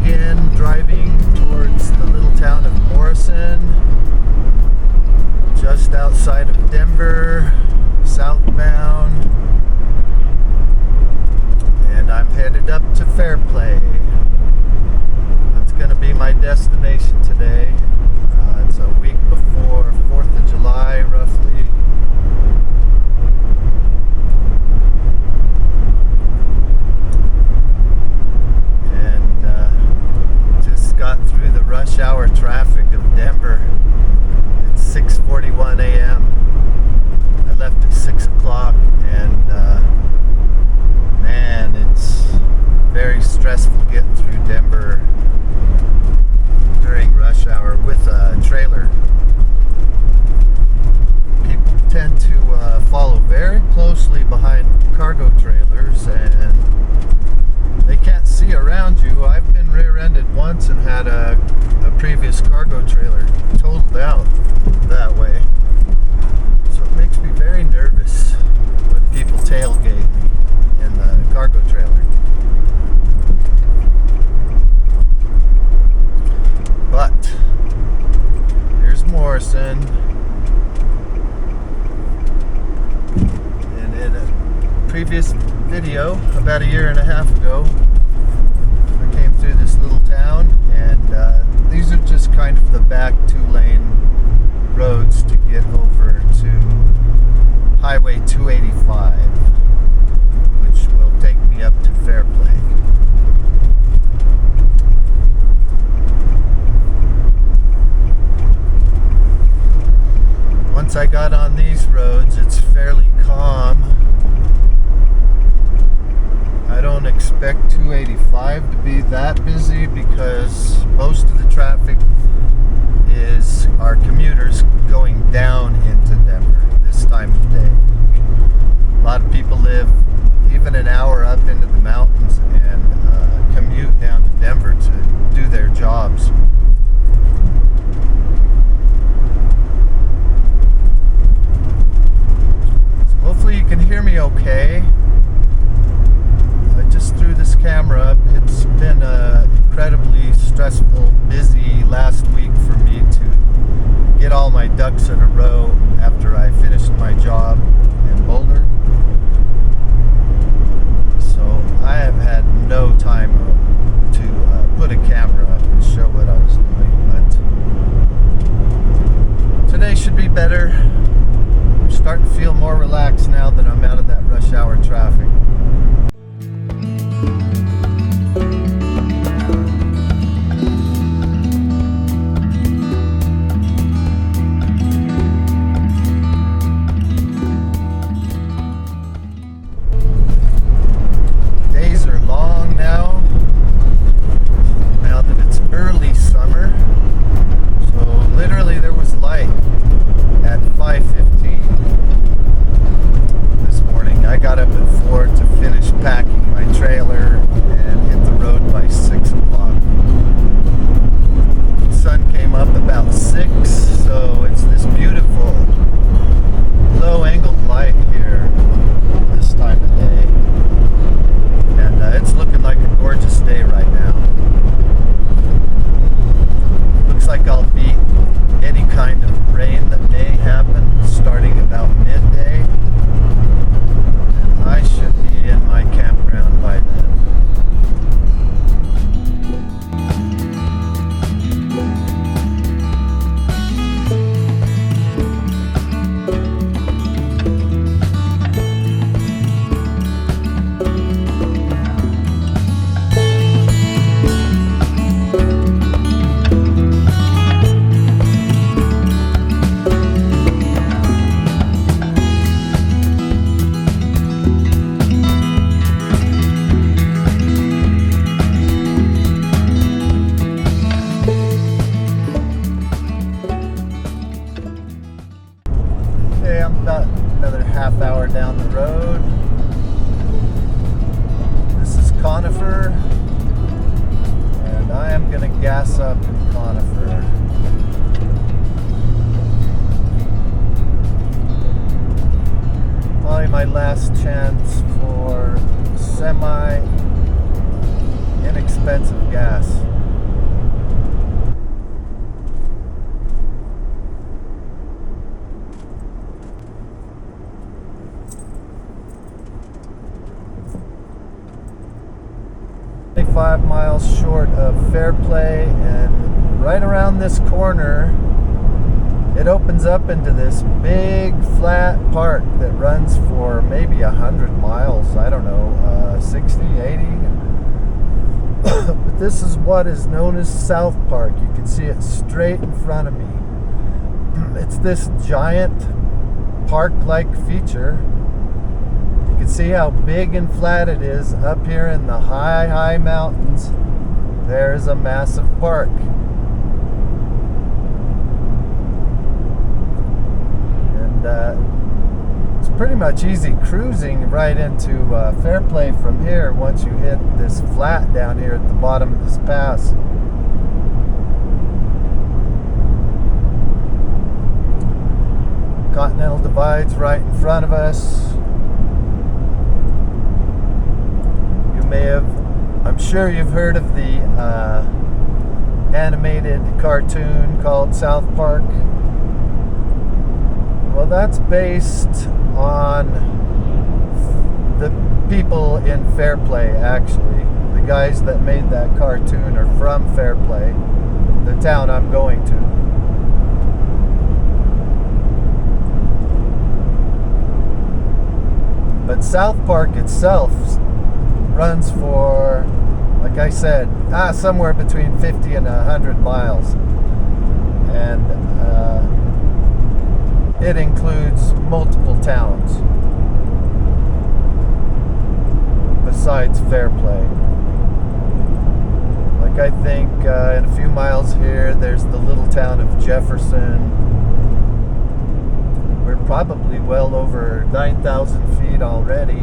again, driving towards the little town of Morrison, just outside of Denver, southbound, and I'm headed up to Fairplay. That's going to be my destination today. It's a week before 4th of July, roughly. Got through the rush hour traffic of Denver. It's 6:41 a.m. I left at 6 o'clock, and man, it's very stressful getting through Denver during rush hour with a trailer. People tend to follow very closely behind cargo trailers, and they can't see around you. I've been rear-ended once and had a previous cargo trailer totaled out that way. So it makes me very nervous when people tailgate me in the cargo trailer. But here's Morrison. And in a previous video, about a year and a half ago, I came through this little town, and these are just kind of the back 2-lane roads to get over to Highway 285, which will take me up to Fairplay. Once I got on these roads, it's fairly calm. I don't expect 285 to be that busy because most of the traffic is our commuters going down into Denver this time of day. A lot of people live even an hour up into the mountains and commute down to Denver to do their jobs. So hopefully you can hear me okay. Just threw this camera up. It's been an incredibly stressful, busy last week for me to get all my ducks in a row after I finished my job in Boulder. So I have had no time to put a camera up and show what I was doing, but today should be better. I'm starting to feel more relaxed now that I'm out of that rush hour traffic. Days are long now that it's early summer. So literally there was light at 5:15 this morning. I got up at 4 to finish packing my trailer and hit the road by 6 o'clock. The sun came up about 6, so it's this beautiful low-angled light here this time of day. And it's looking like a gorgeous day right now. Looks like I'll beat any kind of rain that may happen starting about midday. And I should be in my campground by then. I'm about another half hour down the road. This is Conifer, and I am going to gas up in Conifer. Probably my last chance for semi-inexpensive gas. 5 miles short of Fairplay, and right around this corner it opens up into this big flat park that runs for maybe 100 miles. I don't know, 60, 80. But this is what is known as South Park. You can see it straight in front of me. It's this giant park-like feature. You can see how big and flat it is up here in the high mountains. There's a massive park. It's pretty much easy cruising right into Fairplay from here once you hit this flat down here at the bottom of this pass. Continental Divide's right in front of us. I'm sure you've heard of the animated cartoon called South Park. Well, that's based on the people in Fairplay, actually. The guys that made that cartoon are from Fairplay, the town I'm going to. But South Park itself runs for, like I said, somewhere between 50 and 100 miles. And it includes multiple towns besides Fairplay. Like I think in a few miles here, there's the little town of Jefferson. We're probably well over 9,000 feet already.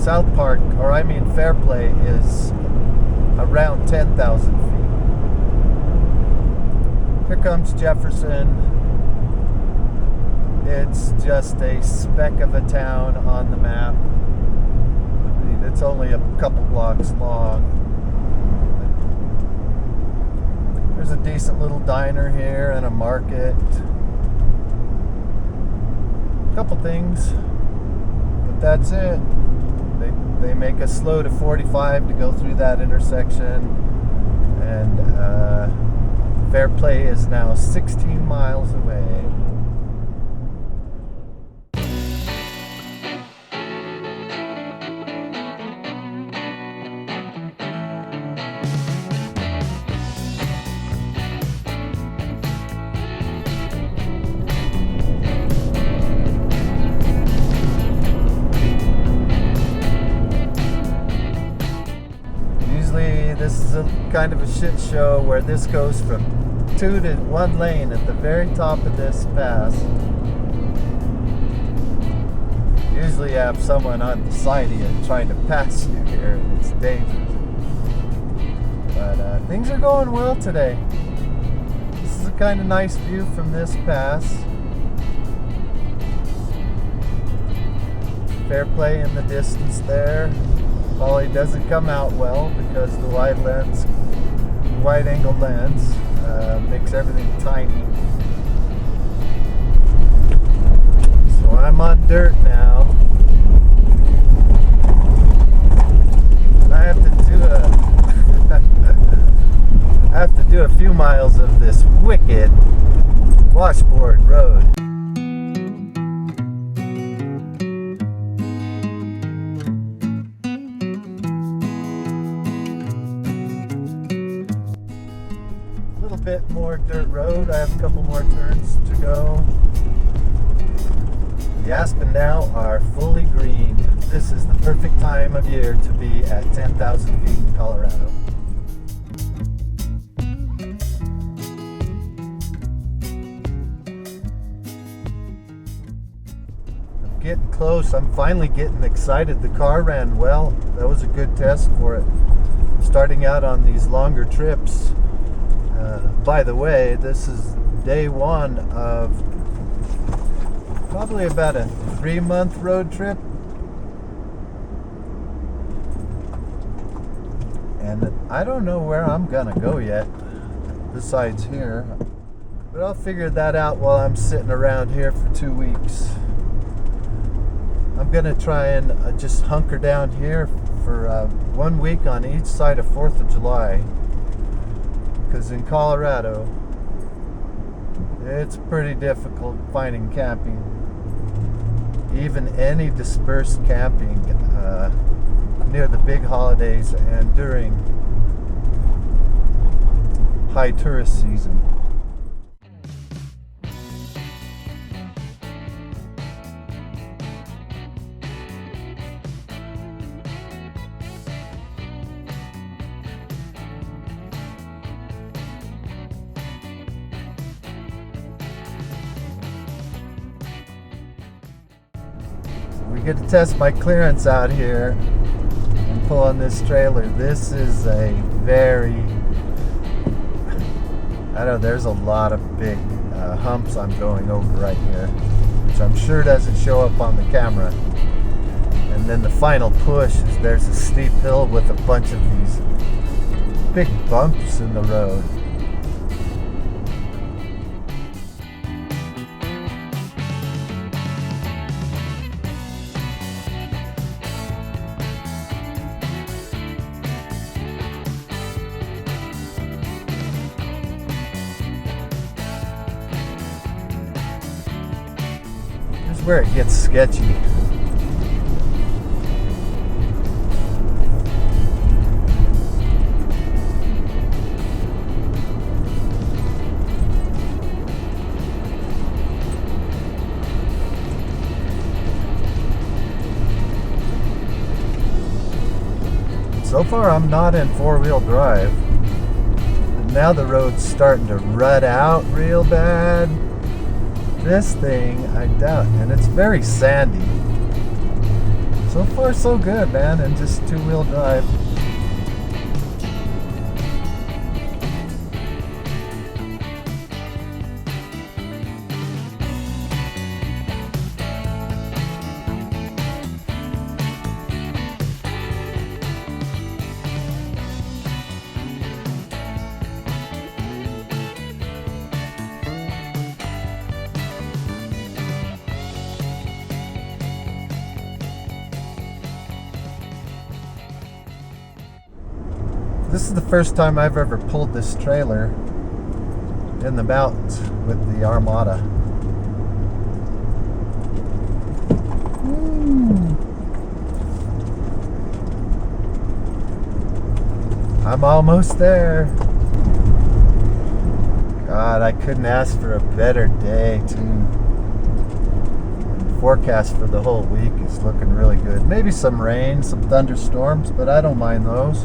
South Park, or I mean Fairplay, is around 10,000 feet. Here comes Jefferson. It's just a speck of a town on the map. I mean, it's only a couple blocks long. There's a decent little diner here and a market. A couple things, but that's it. They make us slow to 45 to go through that intersection, and Fairplay is now 16 miles away. This is a kind of a shit show where this goes from 2 to 1 lane at the very top of this pass. Usually you have someone on the side of you trying to pass you here, and it's dangerous. But things are going well today. This is a kind of nice view from this pass. Fairplay in the distance there. Probably doesn't come out well because the wide angle lens makes everything tiny. So I'm on dirt now. And I have to do a few miles of this wicked washboard road. Bit more dirt road. I have a couple more turns to go. The aspen now are fully green. This is the perfect time of year to be at 10,000 feet in Colorado. I'm getting close. I'm finally getting excited. The car ran well. That was a good test for it. Starting out on these longer trips. By the way, this is day 1 of probably about a 3-month road trip. And I don't know where I'm gonna go yet, besides here. But I'll figure that out while I'm sitting around here for 2 weeks. I'm gonna try and just hunker down here for 1 week on each side of 4th of July. Because in Colorado, it's pretty difficult finding camping. Even any dispersed camping near the big holidays and during high tourist season. We get to test my clearance out here and pull on this trailer. This is a very, I don't know, there's a lot of big humps I'm going over right here, which I'm sure doesn't show up on the camera. And then the final push is there's a steep hill with a bunch of these big bumps in the road. Where it gets sketchy. So far I'm not in 4-wheel drive. And now the road's starting to rut out real bad. This thing, I doubt, and it's very sandy. So far so good, man, and just 2-wheel drive. This is the first time I've ever pulled this trailer in the mountains with the Armada. I'm almost there. God, I couldn't ask for a better day, too. The forecast for the whole week is looking really good. Maybe some rain, some thunderstorms, but I don't mind those.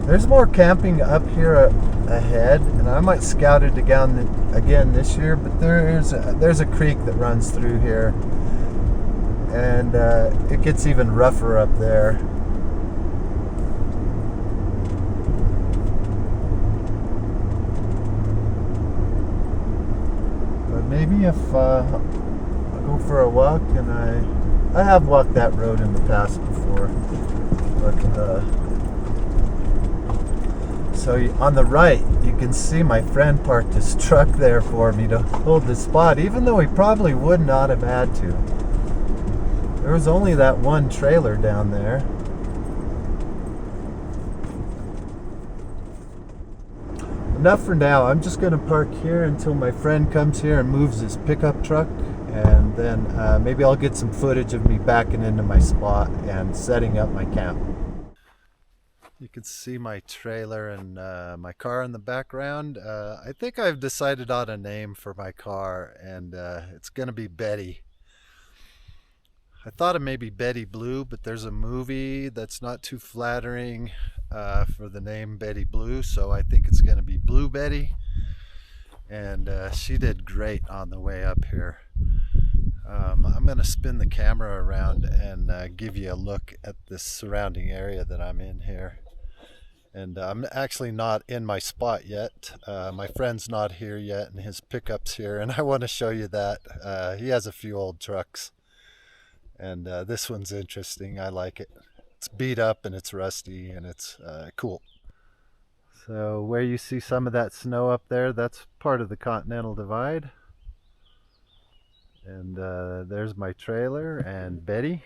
There's more camping up here ahead, and I might scout it again this year, but there's a creek that runs through here, and it gets even rougher up there. But maybe if I go for a walk, and I have walked that road in the past before, but so on the right, you can see my friend parked his truck there for me to hold the spot, even though he probably would not have had to. There was only that one trailer down there. Enough for now. I'm just going to park here until my friend comes here and moves his pickup truck, and then maybe I'll get some footage of me backing into my spot and setting up my camp. You can see my trailer and my car in the background. I think I've decided on a name for my car, and it's gonna be Betty. I thought of maybe Betty Blue, but there's a movie that's not too flattering for the name Betty Blue, so I think it's gonna be Blue Betty. And she did great on the way up here. I'm gonna spin the camera around and give you a look at this surrounding area that I'm in here. And I'm actually not in my spot yet. My friend's not here yet, and his pickup's here, and I want to show you that. He has a few old trucks, and this one's interesting. I like it. It's beat up and it's rusty and it's cool. So where you see some of that snow up there, that's part of the Continental Divide. And there's my trailer and Betty.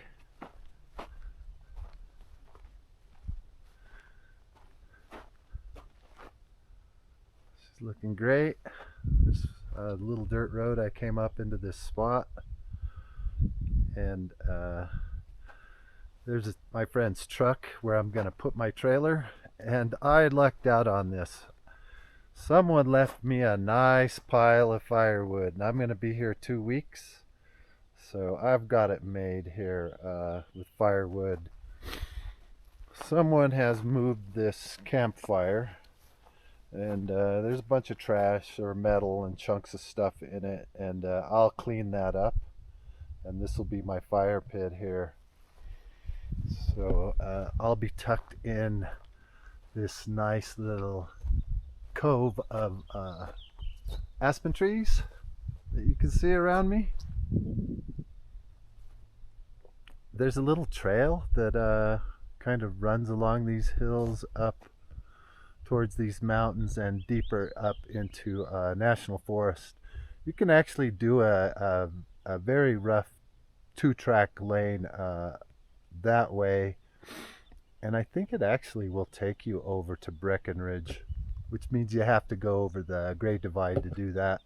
She's looking great. There's a little dirt road. I came up into this spot, and there's my friend's truck where I'm gonna put my trailer, and I lucked out on this. Someone left me a nice pile of firewood, and I'm gonna be here 2 weeks, so I've got it made here with firewood. Someone has moved this campfire, and there's a bunch of trash or metal and chunks of stuff in it, and I'll clean that up, and this will be my fire pit here. So I'll be tucked in this nice little cove of aspen trees that you can see around me. There's a little trail that kind of runs along these hills up towards these mountains and deeper up into national forest. You can actually do a very rough 2-track lane that way, and I think it actually will take you over to Breckenridge, which means you have to go over the Great Divide to do that.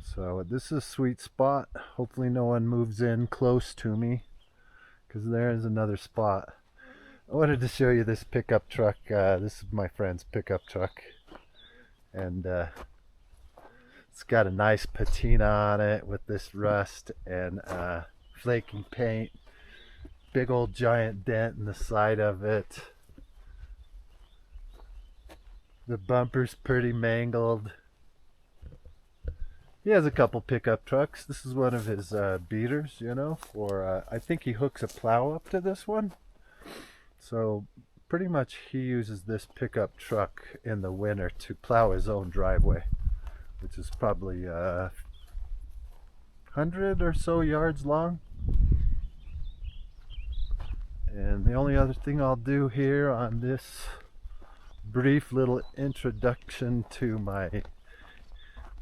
So this is a sweet spot. Hopefully no one moves in close to me, because there is another spot. I wanted to show you this pickup truck. This is my friend's pickup truck, and it's got a nice patina on it with this rust and flaking paint. Big old giant dent in the side of it. The bumper's pretty mangled. He has a couple pickup trucks. This is one of his beaters, you know, for I think he hooks a plow up to this one. So pretty much he uses this pickup truck in the winter to plow his own driveway, which is probably 100 or so yards long. And the only other thing I'll do here on this brief little introduction to my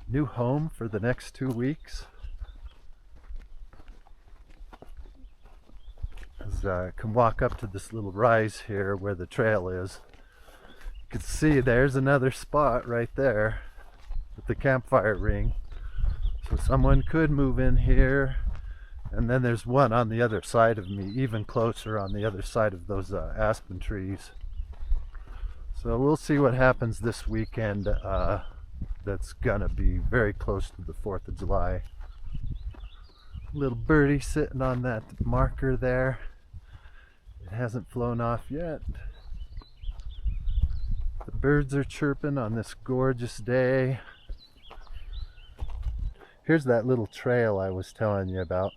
new home for the next 2 weeks is I can walk up to this little rise here where the trail is. You can see there's another spot right there with the campfire ring. So someone could move in here. And then there's one on the other side of me, even closer on the other side of those aspen trees. So we'll see what happens this weekend. That's gonna be very close to the 4th of July. Little birdie sitting on that marker there. It hasn't flown off yet. The birds are chirping on this gorgeous day. Here's that little trail I was telling you about.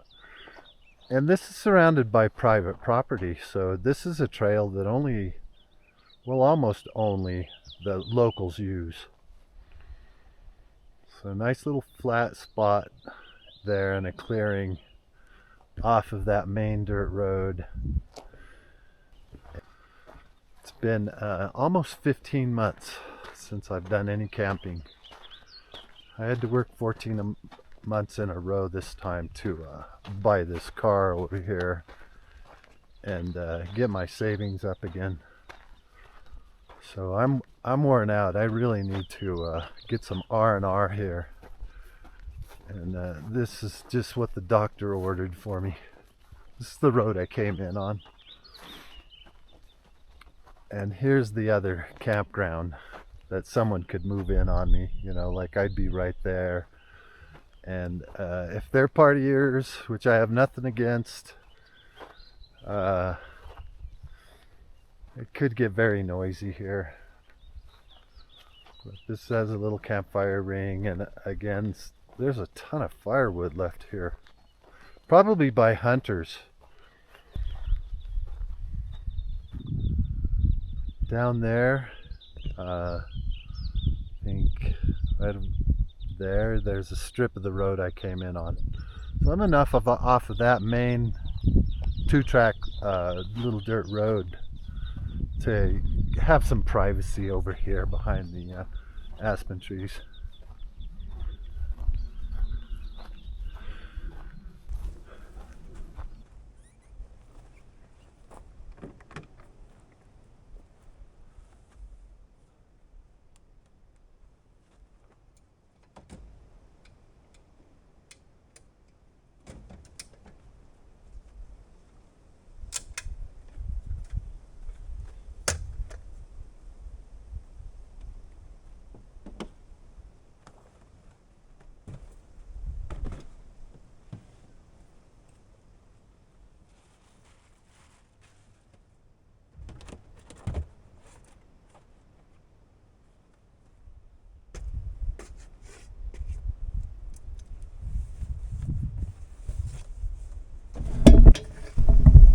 And this is surrounded by private property, so this is a trail that almost only the locals use. So nice little flat spot there in a clearing off of that main dirt road. It's been almost 15 months since I've done any camping. I had to work 14 months in a row this time to buy this car over here and get my savings up again. So I'm worn out. I really need to get some R&R here, and this is just what the doctor ordered for me. This is the road I came in on, and here's the other campground that someone could move in on me, you know, like I'd be right there. And if they're partiers, which I have nothing against, it could get very noisy here. But this has a little campfire ring, and again, there's a ton of firewood left here. Probably by hunters. Down there, I think right there's a strip of the road I came in on. So I'm enough off of that main two-track little dirt road to have some privacy over here behind the aspen trees.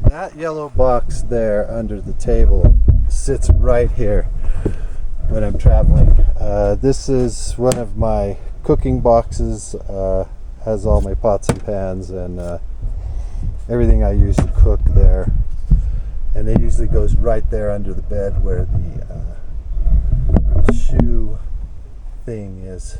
That yellow box there under the table sits right here when I'm traveling. This is one of my cooking boxes, has all my pots and pans and everything I use to cook there. And it usually goes right there under the bed where the shoe thing is.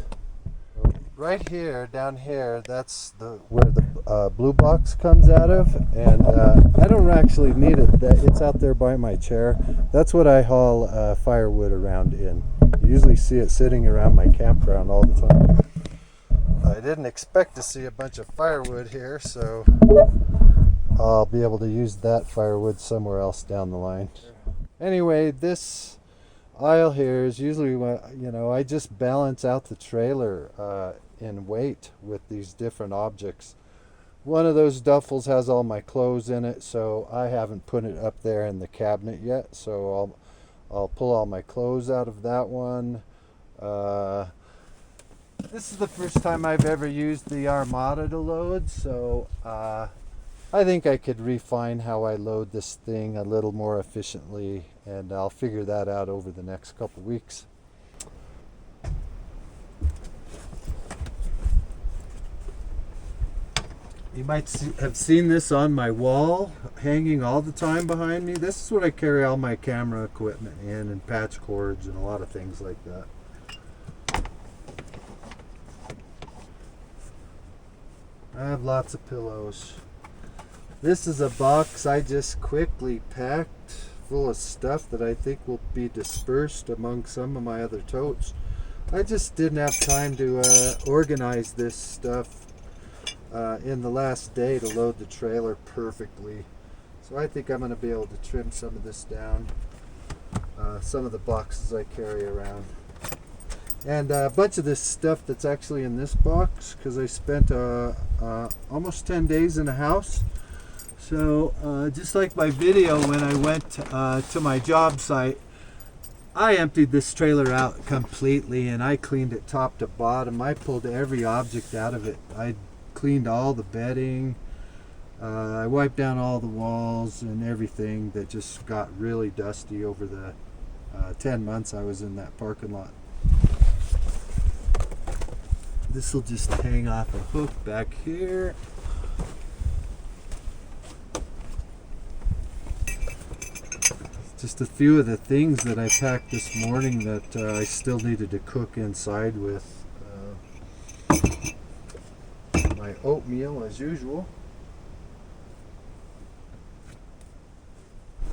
Right here, down here, that's where the blue box comes out of, and I don't actually need it. It's out there by my chair. That's what I haul firewood around in. You usually see it sitting around my campground all the time. I didn't expect to see a bunch of firewood here, so I'll be able to use that firewood somewhere else down the line. Anyway, this aisle here is usually, you know, I just balance out the trailer in weight with these different objects. One of those duffels has all my clothes in it, so I haven't put it up there in the cabinet yet, so I'll pull all my clothes out of that one. This is the first time I've ever used the Armada to load, so I think I could refine how I load this thing a little more efficiently, and I'll figure that out over the next couple weeks. You might have seen this on my wall, hanging all the time behind me. This is what I carry all my camera equipment in, and patch cords and a lot of things like that. I have lots of pillows. This is a box I just quickly packed full of stuff that I think will be dispersed among some of my other totes. I just didn't have time to organize this stuff in the last day to load the trailer perfectly. So I think I'm going to be able to trim some of this down, some of the boxes I carry around. And a bunch of this stuff that's actually in this box, because I spent almost 10 days in a house. So just like my video when I went to my job site, I emptied this trailer out completely and I cleaned it top to bottom. I pulled every object out of it. I cleaned all the bedding. I wiped down all the walls and everything that just got really dusty over the 10 months I was in that parking lot. This will just hang off a hook back here. Just a few of the things that I packed this morning that I still needed to cook inside with. My oatmeal as usual.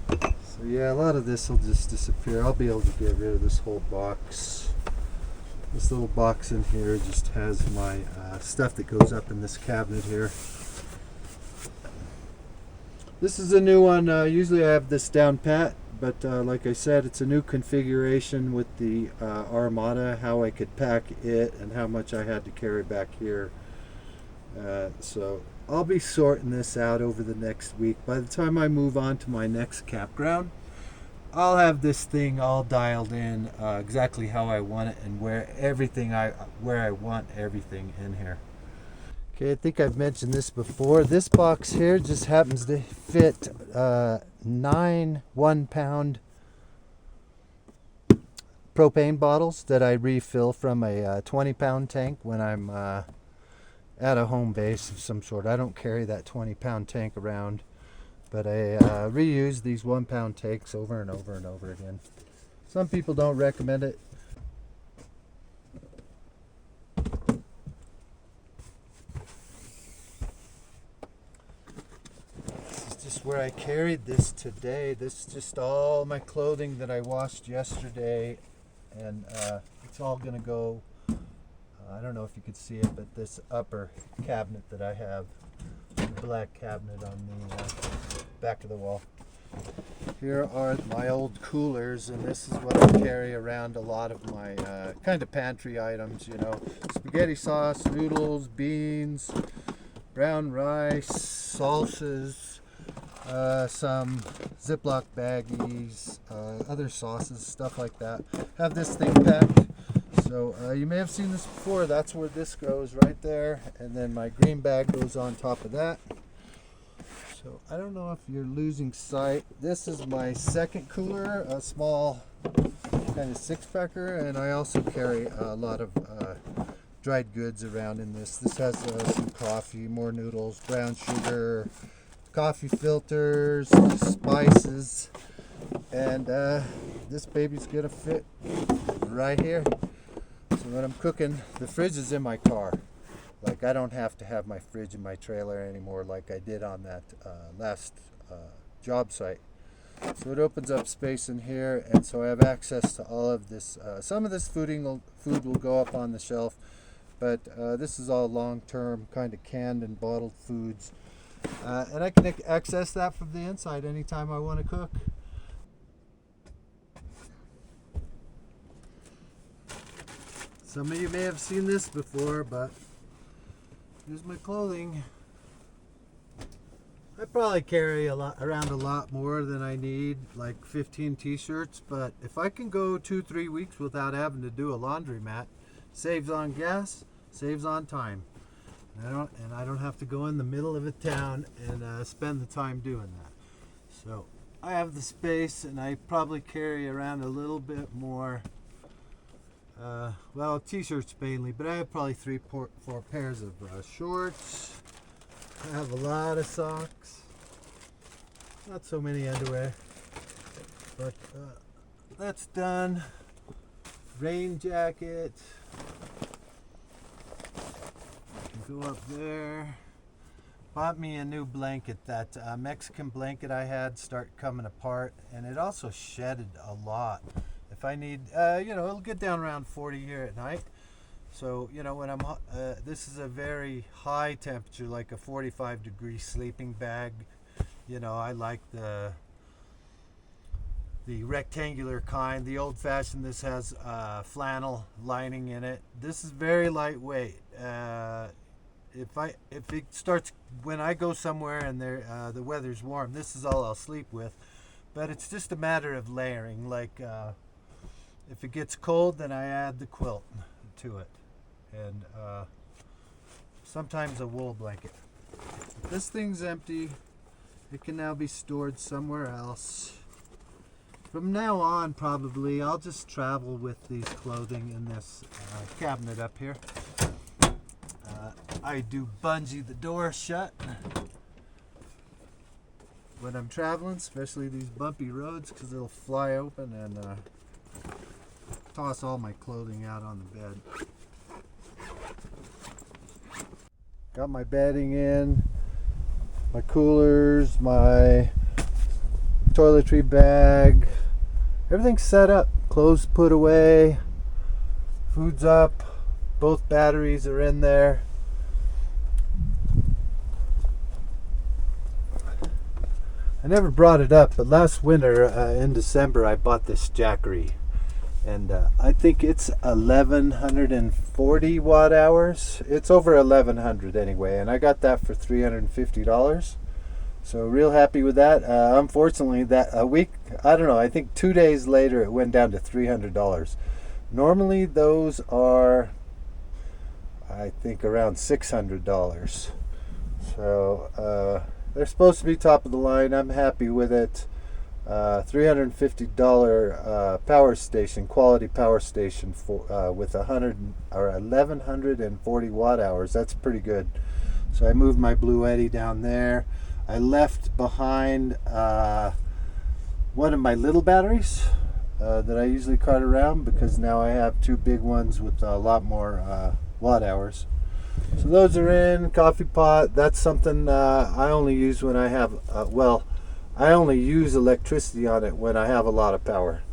So yeah, a lot of this will just disappear. I'll be able to get rid of this whole box. This little box in here just has my stuff that goes up in this cabinet here. This is a new one. Usually I have this down pat, but like I said, it's a new configuration with the Armada, how I could pack it and how much I had to carry back here. So I'll be sorting this out over the next week. By the time I move on to my next campground, I'll have this thing all dialed in exactly how I want it and where I want everything in here. Okay, I think I've mentioned this before. This box here just happens to fit 9 1-pound propane bottles that I refill from a 20-pound tank when I'm at a home base of some sort. I don't carry that 20-pound tank around. But I reuse these 1 pound takes over and over and over again. Some people don't recommend it. This is just where I carried this today. This is just all my clothing that I washed yesterday, and it's all gonna go, I don't know if you could see it, but this upper cabinet that I have, the black cabinet on the back of the wall. Here are my old coolers, and this is what I carry around a lot of my kind of pantry items, you know. Spaghetti sauce, noodles, beans, brown rice, salsas, some Ziploc baggies, other sauces, stuff like that. Have this thing packed. So you may have seen this before. That's where this goes, right there. And then my green bag goes on top of that. So I don't know if you're losing sight. This is my second cooler, a small kind of 6-packer, and I also carry a lot of dried goods around in this. This has some coffee, more noodles, brown sugar, coffee filters, spices, and this baby's gonna fit right here. So when I'm cooking, the fridge is in my car. Like, I don't have to have my fridge in my trailer anymore like I did on that last job site. So it opens up space in here, and so I have access to all of this. Some of this food will go up on the shelf, but this is all long-term kind of canned and bottled foods. And I can access that from the inside anytime I want to cook. Some of you may have seen this before, but here's my clothing. I probably carry around a lot more than I need, like 15 t-shirts, but if I can go 2-3 weeks without having to do a laundromat, saves on gas, saves on time. And I don't have to go in the middle of a town and spend the time doing that. So I have the space, and I probably carry around a little bit more. Well, t-shirts mainly, but I have probably 3-4 pairs of shorts. I have a lot of socks. Not so many underwear. But that's done. Rain jacket. I can go up there. Bought me a new blanket. That Mexican blanket I had started coming apart, and it also shedded a lot. If I need, it'll get down around 40 here at night. So, when I'm, this is a very high temperature, like a 45-degree sleeping bag. I like the rectangular kind, the old-fashioned. This has flannel lining in it. This is very lightweight. If it starts, when I go somewhere and the weather's warm, this is all I'll sleep with. But it's just a matter of layering. Like, if it gets cold, then I add the quilt to it, and sometimes a wool blanket. If this thing's empty, it can now be stored somewhere else. From now on, probably, I'll just travel with these clothing in this cabinet up here. I do bungee the door shut when I'm traveling, especially these bumpy roads, because it'll fly open, and toss all my clothing out on the bed. Got my bedding in, my coolers, my toiletry bag, everything's set up. Clothes put away, food's up, both batteries are in there. I never brought it up, but last winter in December I bought this Jackery. And I think it's 1140 watt hours. It's over 1100 anyway, and I got that for $350. So real happy with that. Unfortunately, that a week, I don't know, I think 2 days later it went down to $300. Normally those are, I think, around $600. So they're supposed to be top of the line. I'm happy with it. $350 power station, quality power station for with 1140 watt hours. That's pretty good. So I moved my Blue Eddy down there. I left behind one of my little batteries that I usually cart around, because now I have two big ones with a lot more watt hours. So those are in coffee pot. That's something I only use when I have I only use electricity on it when I have a lot of power.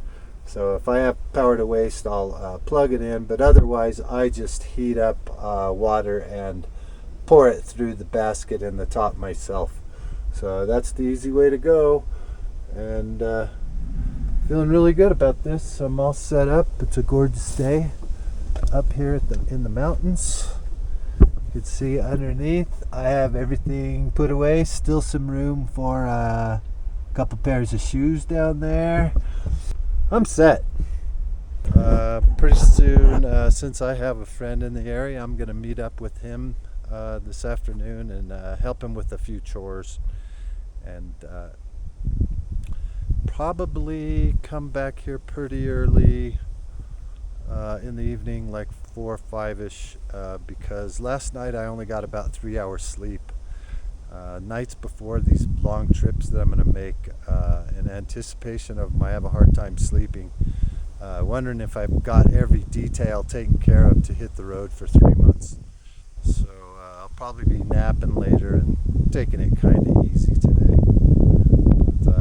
So if I have power to waste, I'll plug it in, but otherwise I just heat up water and pour it through the basket in the top myself. So that's the easy way to go, and feeling really good about this. I'm all set up. It's a gorgeous day up here in the mountains. You can see underneath I have everything put away. Still some room for a couple pairs of shoes down there. I'm set. Pretty soon, since I have a friend in the area, I'm going to meet up with him this afternoon and help him with a few chores, and probably come back here pretty early in the evening, like 4 or 5ish, because last night I only got about 3 hours sleep. Nights before these long trips that I'm going to make, in anticipation of I have a hard time sleeping, wondering if I've got every detail taken care of to hit the road for 3 months. So I'll probably be napping later and taking it kind of easy today. But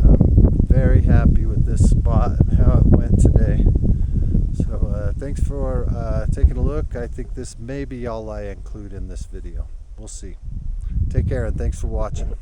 I'm very happy with this spot and how it went today. So thanks for taking a look. I think this may be all I include in this video. We'll see. Take care, and thanks for watching.